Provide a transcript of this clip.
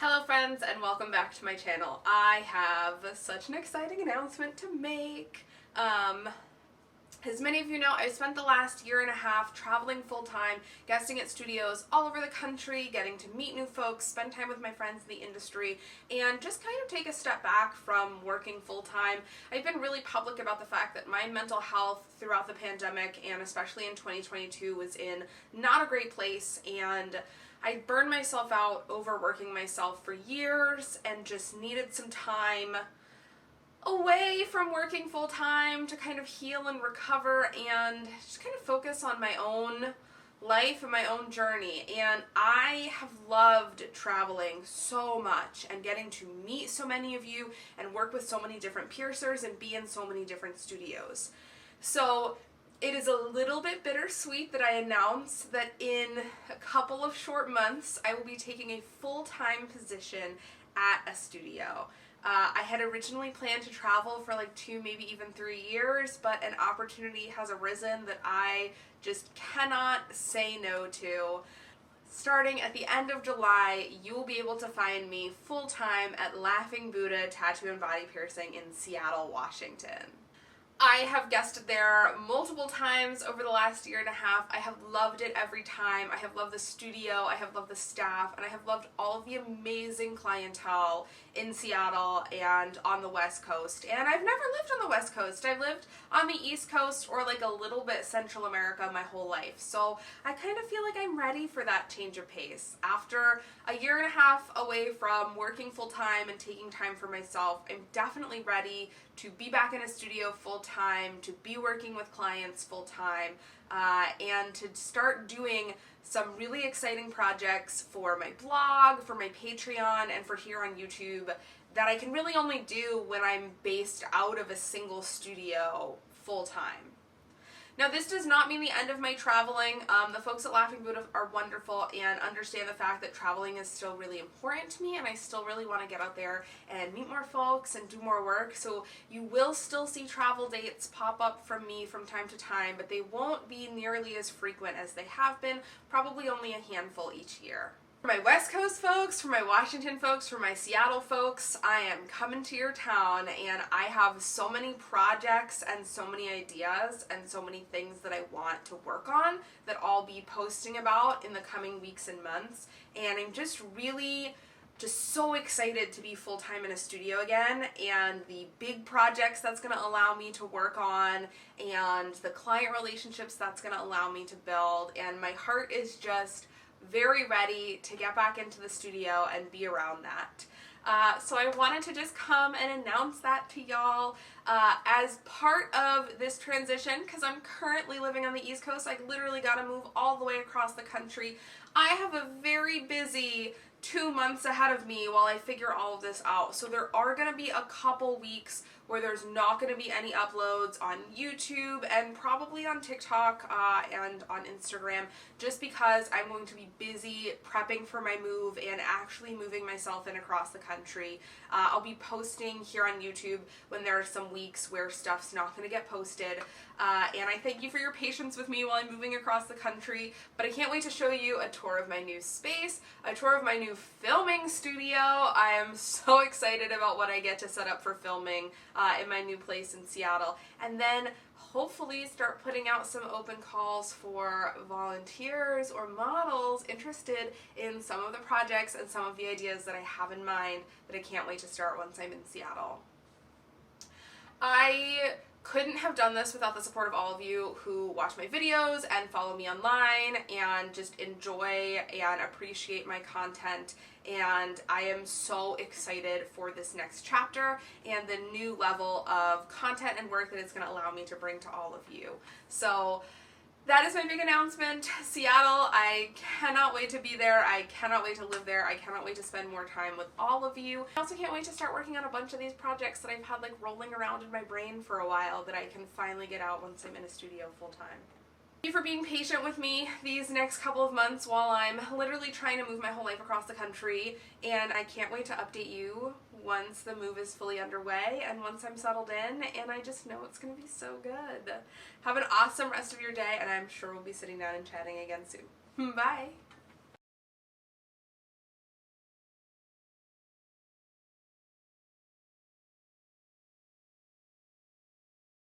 Hello friends and welcome back to my channel. I have such an exciting announcement to make. As many of you know, I've spent the last year and a half traveling full-time, guesting at studios all over the country, getting to meet new folks, spend time with my friends in the industry, and just kind of take a step back from working full-time. I've been really public about the fact that my mental health throughout the pandemic, and especially in 2022, was in not a great place, and I burned myself out overworking myself for years and just needed some time away from working full-time to kind of heal and recover and just kind of focus on my own life and my own journey. And I have loved traveling so much and getting to meet so many of you and work with so many different piercers and be in so many different studios. So it is a little bit bittersweet that I announce that in a couple of short months I will be taking a full-time position at a studio. I had originally planned to travel for like 2, maybe even 3 years, but an opportunity has arisen that I just cannot say no to. Starting at the end of July, you will be able to find me full-time at Laughing Buddha Tattoo and Body Piercing in Seattle, Washington. I have guested there multiple times over the last year and a half. I have loved it every time. I have loved the studio, I have loved the staff, and I have loved all of the amazing clientele in Seattle and on the West Coast. And I've never lived on the West Coast. I've lived on the East Coast or like a little bit Central America my whole life. So I kind of feel like I'm ready for that change of pace. After a year and a half away from working full-time and taking time for myself, I'm definitely ready to be back in a studio full-time, to be working with clients full-time, and to start doing some really exciting projects for my blog, for my Patreon, and for here on YouTube that I can really only do when I'm based out of a single studio full-time. Now, this does not mean the end of my traveling. The folks at Laughing Buddha are wonderful and understand the fact that traveling is still really important to me, and I still really want to get out there and meet more folks and do more work. So you will still see travel dates pop up from me from time to time, but they won't be nearly as frequent as they have been, probably only a handful each year. For my West Coast folks, for my Washington folks, for my Seattle folks, I am coming to your town, and I have so many projects and so many ideas and so many things that I want to work on that I'll be posting about in the coming weeks and months. And I'm just really so excited to be full-time in a studio again, and the big projects that's going to allow me to work on and the client relationships that's going to allow me to build. And my heart is just very ready to get back into the studio and be around that. So I wanted to just come and announce that to y'all as part of this transition, because I'm currently living on the East Coast. I literally got to move all the way across the country. I have a very busy 2 months ahead of me while I figure all of this out. So there are going to be a couple weeks where there's not going to be any uploads on YouTube and probably on TikTok and on Instagram, just because I'm going to be busy prepping for my move and actually moving myself in across the country. I'll be posting here on YouTube when there are some weeks where stuff's not going to get posted. And I thank you for your patience with me while I'm moving across the country, but I can't wait to show you a tour of my new space, a tour of my new filming studio. I am so excited about what I get to set up for filming in my new place in Seattle, and then hopefully start putting out some open calls for volunteers or models interested in some of the projects and some of the ideas that I have in mind that I can't wait to start once I'm in Seattle. I couldn't have done this without the support of all of you who watch my videos and follow me online and just enjoy and appreciate my content. And I am so excited for this next chapter and the new level of content and work that it's going to allow me to bring to all of you. So that is my big announcement. Seattle, I cannot wait to be there. I cannot wait to live there. I cannot wait to spend more time with all of you. I also can't wait to start working on a bunch of these projects that I've had like rolling around in my brain for a while that I can finally get out once I'm in a studio full time. Thank you for being patient with me these next couple of months while I'm literally trying to move my whole life across the country, and I can't wait to update you once the move is fully underway and once I'm settled in, and I just know it's going to be so good. Have an awesome rest of your day, and I'm sure we'll be sitting down and chatting again soon. Bye!